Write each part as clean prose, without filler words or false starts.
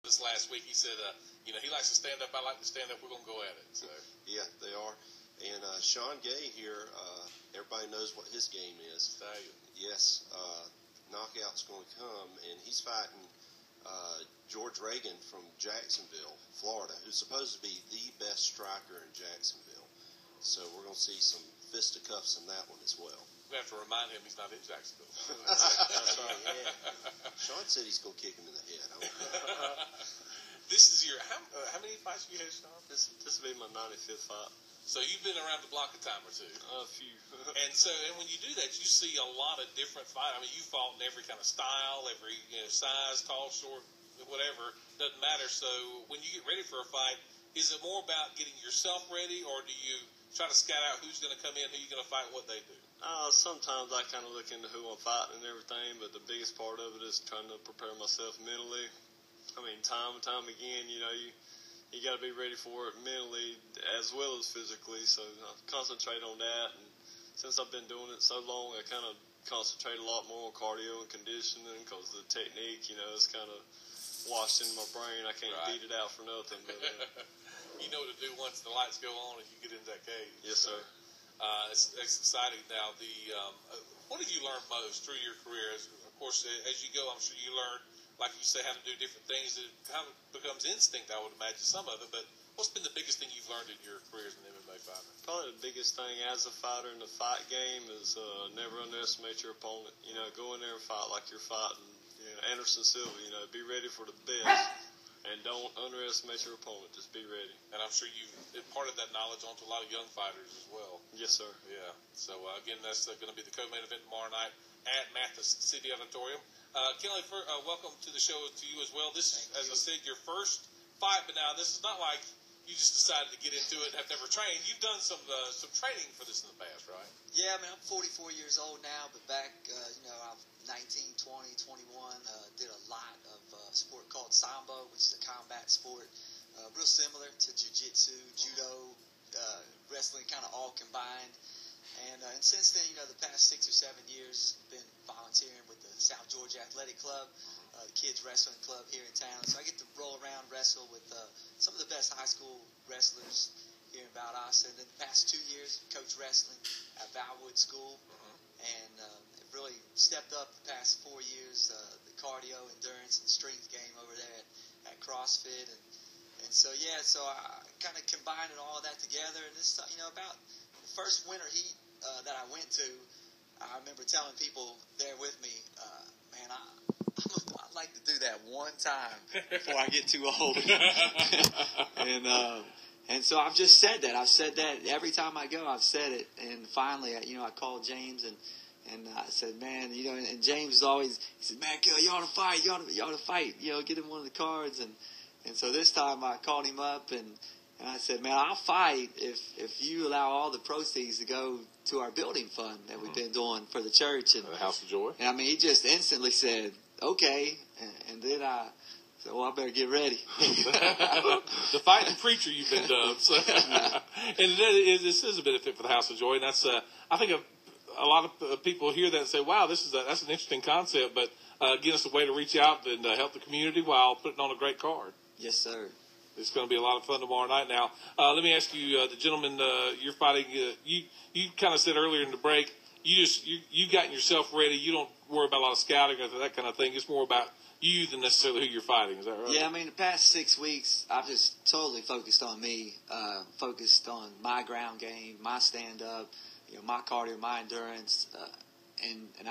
this last week. He said, he likes to stand up. I like to stand up. We're going to go at it. So. Yeah, they are. And Sean Gay here, everybody knows what his game is. Yes, knockout's going to come, and he's fighting George Reagan from Jacksonville, Florida, who's supposed to be the best striker in Jacksonville. So we're going to see some fisticuffs in that one as well. We have to remind him he's not in Jacksonville. That's right, yeah. Sean said he's going to kick him in the head. This is your how many fights have you had, Sean? This will be my 95th fight. So you've been around the block a time or two. A few. and when you do that, you see a lot of different fights. I mean, you fought in every kind of style, every size, tall, short, whatever. Doesn't matter. So when you get ready for a fight, is it more about getting yourself ready, or do you try to scout out who's going to come in, who you're going to fight, what they do? Sometimes I kind of look into who I'm fighting and everything, but the biggest part of it is trying to prepare myself mentally. I mean, time and time again, you got to be ready for it mentally as well as physically. So I concentrate on that. And since I've been doing it so long, I kind of concentrate a lot more on cardio and conditioning because the technique, it's kind of washed in my brain. I can't beat it out for nothing. But, you know what to do once the lights go on and you get into that cage. Yes, sir. It's exciting now. What have you learned most through your career? Of course, as you go, I'm sure you learn, like you say, how to do different things. It kind of becomes instinct, I would imagine, some of it. But what's been the biggest thing you've learned in your career as an MMA fighter? Probably the biggest thing as a fighter in the fight game is never underestimate your opponent. Go in there and fight like you're fighting Anderson Silva. Be ready for the best. And don't underestimate your opponent. Just be ready. And I'm sure you've imparted that knowledge onto a lot of young fighters as well. Yes, sir. Yeah. So, again, that's going to be the co-main event tomorrow night at Mathis City Auditorium. Kelly, welcome to the show to you as well. This, as I said, your first fight, but now this is not like you just decided to get into it and have never trained. You've done some training for this in the past, right? Yeah, I mean, I'm 44 years old now, but back, I'm 19, 20, 21, did a lot of a sport called Sambo, which is a combat sport, real similar to jiu-jitsu, judo, wrestling, kind of all combined. And since then, the past 6 or 7 years, been volunteering with the South Georgia Athletic Club, the kids wrestling club here in town. So I get to roll around, wrestle with some of the best high school wrestlers here in Valdosta. And in the past 2 years, coach wrestling at Valwood School, and have really stepped up the past 4 years, the cardio, endurance, and strength game over there at CrossFit. And so I kind of combined all of that together. And this, about the first Winter Heat that I went to, I remember telling people there with me, man, I'd like to do that one time before I get too old. And so I've just said that. I've said that every time I go. I've said it. And finally, I called James and I said, man, and James is always, he said, man, Kelly, you ought to fight. You ought to fight. Get him one of the cards. And so this time I called him up and I said, man, I'll fight if you allow all the proceeds to go to our building fund that we've been doing for the church. And the House of Joy. And I mean, he just instantly said, okay. And then I said, well, I better get ready. The fighting preacher you've been dubbed. So. And this is a benefit for the House of Joy. And that's, I think a lot of people hear that and say, wow, that's an interesting concept. But again, it's a way to reach out and help the community while putting on a great card. Yes, sir. It's going to be a lot of fun tomorrow night. Now, let me ask you, the gentleman you're fighting. You kind of said earlier in the break, you gotten yourself ready. You don't worry about a lot of scouting or that kind of thing. It's more about you than necessarily who you're fighting. Is that right? Yeah, I mean, the past 6 weeks, I've just totally focused on me, focused on my ground game, my stand up, my cardio, my endurance, and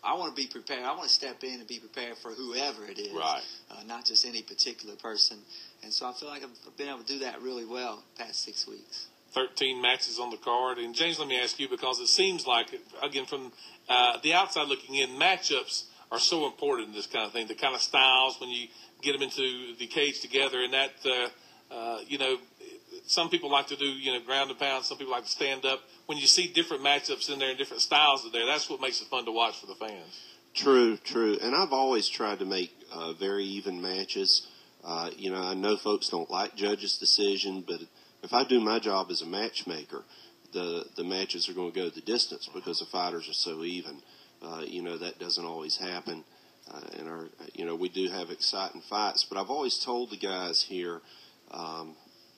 I want to be prepared. I want to step in and be prepared for whoever it is, right? Not just any particular person. And so I feel like I've been able to do that really well the past 6 weeks. 13 matches on the card. And James, let me ask you, because it seems like, again, from the outside looking in, matchups are so important in this kind of thing. The kind of styles when you get them into the cage together, and that, some people like to do, ground and pound. Some people like to stand up. When you see different matchups in there and different styles in there, that's what makes it fun to watch for the fans. True. And I've always tried to make very even matches. I know folks don't like judges' decision, but if I do my job as a matchmaker, the matches are going to go the distance because the fighters are so even. That doesn't always happen. and we do have exciting fights. But I've always told the guys here,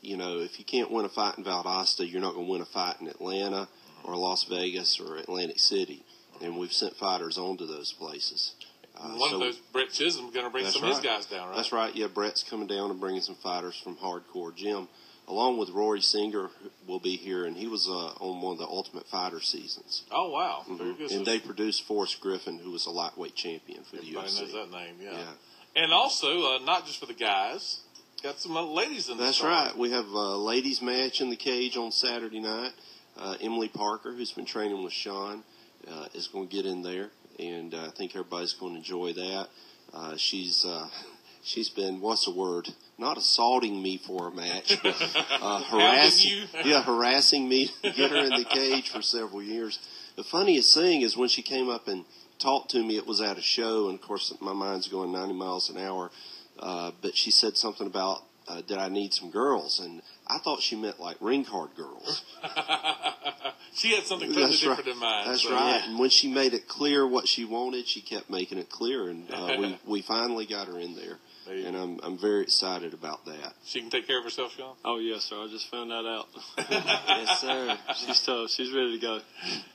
if you can't win a fight in Valdosta, you're not going to win a fight in Atlanta or Las Vegas or Atlantic City. And we've sent fighters on to those places. One of those, Brett Chisholm's going to bring some of his guys down, right? That's right. Yeah, Brett's coming down and bringing some fighters from Hardcore Gym, along with Rory Singer will be here, and he was on one of the Ultimate Fighter seasons. Oh, wow. Mm-hmm. Very good. And they produced Forrest Griffin, who was a lightweight champion for the UFC. Everybody knows that name, yeah. And also, not just for the guys, got some ladies in the That's right. We have a ladies match in the cage on Saturday night. Emily Parker, who's been training with Sean, is going to get in there, and I think everybody's going to enjoy that. She's been, what's the word? Not assaulting me for a match, but harassing me to get her in the cage for several years. The funniest thing is when she came up and talked to me, it was at a show, and of course my mind's going 90 miles an hour, but she said something about, did I need some girls? And I thought she meant like ring card girls. She had something totally different in mind. That's right. Yeah. And when she made it clear what she wanted, she kept making it clear, and we finally got her in there. And I'm very excited about that. She can take care of herself, Sean? Oh, yes, sir. I just found that out. Yes, sir. She's tough. She's ready to go.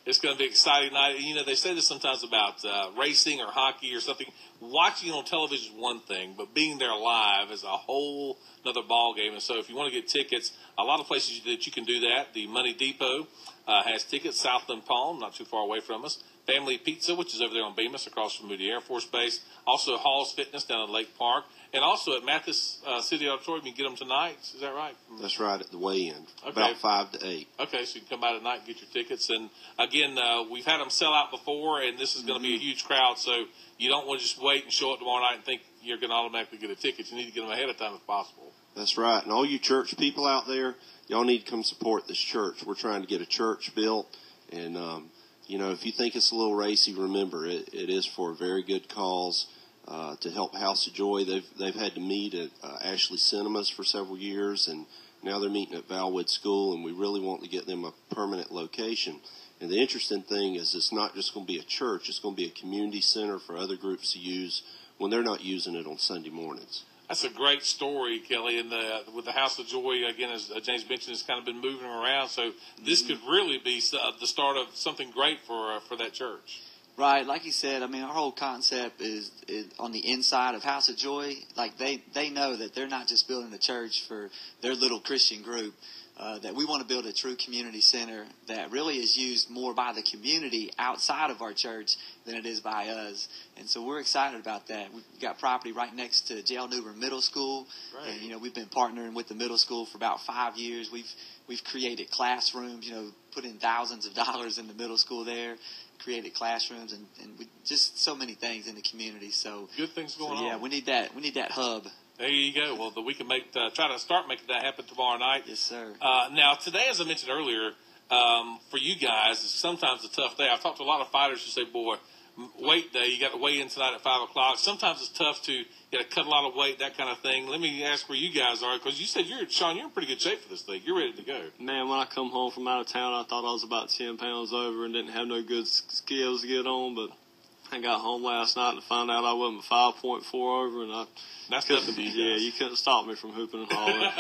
It's going to be an exciting night. They say this sometimes about racing or hockey or something. Watching it on television is one thing, but being there live is a whole another ball game. And so if you want to get tickets, a lot of places that you can do that. The Money Depot has tickets, Southland Palm, not too far away from us. Family Pizza, which is over there on Bemis, across from Moody Air Force Base. Also, Hall's Fitness down at Lake Park. And also at Mathis City Auditorium, you can get them tonight. Is that right? That's right, at the weigh-in, about 5 to 8. Okay, so you can come out at night and get your tickets. And, again, we've had them sell out before, and this is going to be a huge crowd. So you don't want to just wait and show up tomorrow night and think you're going to automatically get a ticket. You need to get them ahead of time if possible. That's right. And all you church people out there, y'all need to come support this church. We're trying to get a church built. And, if you think it's a little racy, remember, it is for a very good cause. To help House of Joy. They've had to meet at Ashley Cinemas for several years, and now they're meeting at Valwood School, and we really want to get them a permanent location. And the interesting thing is it's not just going to be a church, it's going to be a community center for other groups to use when they're not using it on Sunday mornings. That's a great story, Kelly. And with the House of Joy, again, as James mentioned, it's kind of been moving around. So this could really be the start of something great for that church. Right, like you said, our whole concept is on the inside of House of Joy. Like they know that they're not just building a church for their little Christian group, that we want to build a true community center that really is used more by the community outside of our church than it is by us. And so we're excited about that. We've got property right next to J.L. Newbern Middle School. Right. And, we've been partnering with the middle school for about 5 years. We've created classrooms, put in thousands of dollars in the middle school there. Created classrooms and we, just so many things in the community. So good things going on. Yeah, we need that hub. There you go. Well, we can try to start making that happen tomorrow night. Yes, sir. Now today, as I mentioned earlier, for you guys, it's sometimes a tough day. I've talked to a lot of fighters who say, "Boy, weight day. You got to weigh in tonight at 5 o'clock." Sometimes it's tough to cut a lot of weight, that kind of thing. Let me ask where you guys are, because you said Sean, you're in pretty good shape for this thing. You're ready to go. Man, when I come home from out of town, I thought I was about 10 pounds over and didn't have no good skills to get on, but I got home last night and found out I wasn't 5.4 over, and that's nothing to you guys. Yeah, you couldn't stop me from hooping and hollering.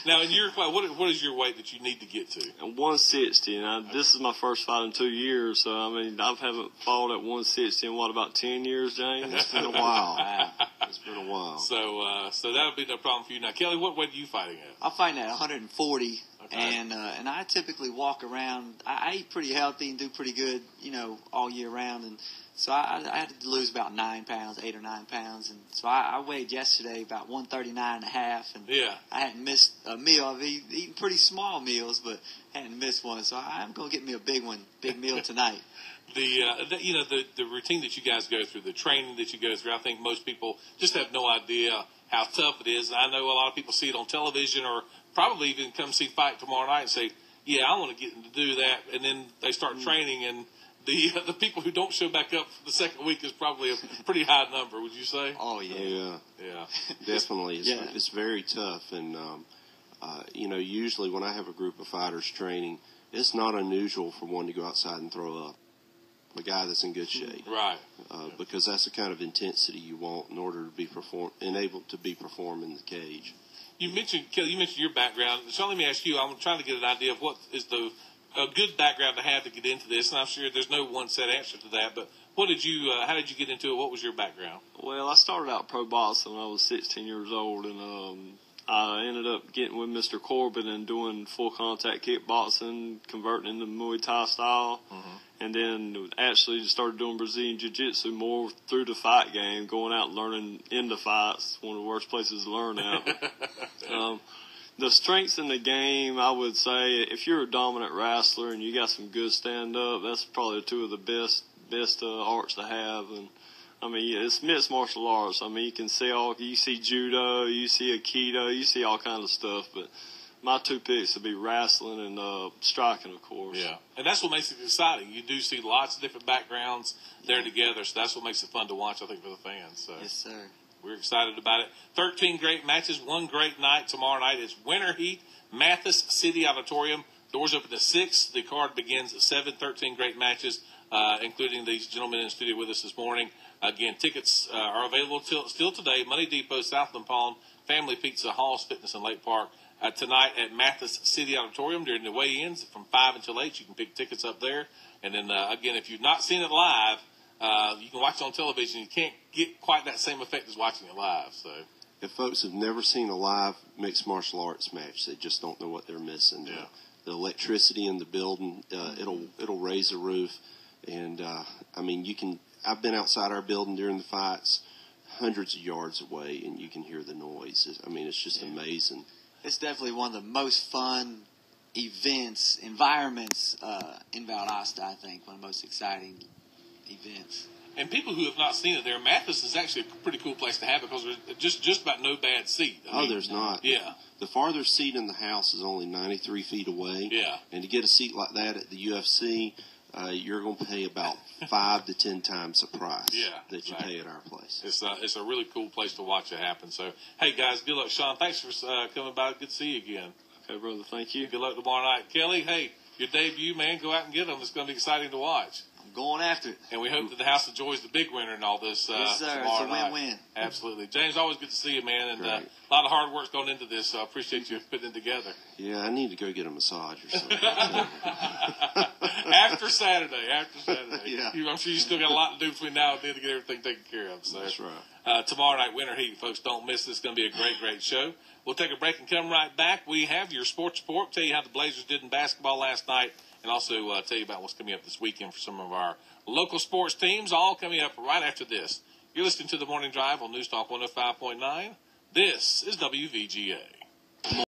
Now, in your class, what is your weight that you need to get to? 160, and this is my first fight in 2 years, so I haven't fought at 160 in about 10 years, James. It's been a while. It's been a while. So that'll be no problem for you. Now, Kelly, what weight are you fighting at? I'm fighting at 140, and I typically walk around. I eat pretty healthy and do pretty good, all year round, and so I had to lose about 9 pounds, 8 or 9 pounds, and so I weighed yesterday about 139 and a half, and I hadn't missed a meal. I've eaten pretty small meals, but hadn't missed one, so I'm going to get me a big meal tonight. The routine that you guys go through, the training that you go through, I think most people just have no idea how tough it is. And I know a lot of people see it on television or probably even come see Fight tomorrow night and say, yeah, I want to get to do that. And then they start training, and the people who don't show back up for the second week is probably a pretty high number, would you say? Oh, yeah. Yeah. Definitely. It's very tough. And, usually when I have a group of fighters training, it's not unusual for one to go outside and throw up. a guy that's in good shape. Right. Because that's the kind of intensity you want in order to be able to be perform in the cage. You mentioned your background. So let me ask you, I'm trying to get an idea of what is a good background to have to get into this, and I'm sure there's no one set answer to that, but how did you get into it? What was your background? Well, I started out pro boxing when I was 16 years old, and I ended up getting with Mr. Corbin and doing full contact kickboxing, converting into Muay Thai style, and then actually just started doing Brazilian Jiu-Jitsu more through the fight game, going out and learning in the fights, one of the worst places to learn at. The strengths in the game, I would say, if you're a dominant wrestler and you got some good stand-up, that's probably two of the best arts to have. And I mean, it's mixed martial arts. I mean, you see judo, you see aikido, you see all kinds of stuff. But my two picks would be wrestling and striking, of course. Yeah, and that's what makes it exciting. You do see lots of different backgrounds there together, so that's what makes it fun to watch, I think, for the fans. So. Yes, sir. We're excited about it. 13 great matches, one great night. Tomorrow night is Winter Heat, Mathis City Auditorium. Doors open at 6. The card begins at 7. 13 great matches, including these gentlemen in the studio with us this morning. Again, tickets are available still today. Money Depot, Southland Palm, Family Pizza, Hall's Fitness in Lake Park. Tonight at Mathis City Auditorium during the weigh-ins from 5 until 8. You can pick tickets up there. And then, again, if you've not seen it live, you can watch it on television. You can't get quite that same effect as watching it live. So, if folks have never seen a live mixed martial arts match, they just don't know what they're missing. Yeah. The electricity in the building, it'll raise the roof. And, I mean, I've been outside our building during the fights, hundreds of yards away, and you can hear the noise. I mean, it's just amazing. It's definitely one of the most fun environments in Valdosta, I think. One of the most exciting events. And people who have not seen it there, Mathis is actually a pretty cool place to have it because there's just about no bad seat. I mean, there's not. Yeah. The farthest seat in the house is only 93 feet away. Yeah. And to get a seat like that at the UFC, you're going to pay about 5 to 10 times the price that you pay at our place. It's a really cool place to watch it happen. So, hey, guys, good luck. Sean, thanks for coming by. Good to see you again. Okay, brother, thank you. Good luck tomorrow night. Kelly, hey, your debut, man, go out and get them. It's going to be exciting to watch. I'm going after it. And we hope that the House of Joy is the big winner in all this yes, sir. tomorrow It's a night. win-win. Absolutely. James, always good to see you, man. And a lot of hard work's gone into this, so I appreciate you putting it together. Yeah, I need to go get a massage or something. After Saturday. Yeah. I'm sure you still got a lot to do between now and then to get everything taken care of. So. That's right. Tomorrow night, Winter Heat, folks. Don't miss this. It's going to be a great, great show. We'll take a break and come right back. We have your sports report, tell you how the Blazers did in basketball last night, and also tell you about what's coming up this weekend for some of our local sports teams, all coming up right after this. You're listening to The Morning Drive on News Talk 105.9. This is WVGA.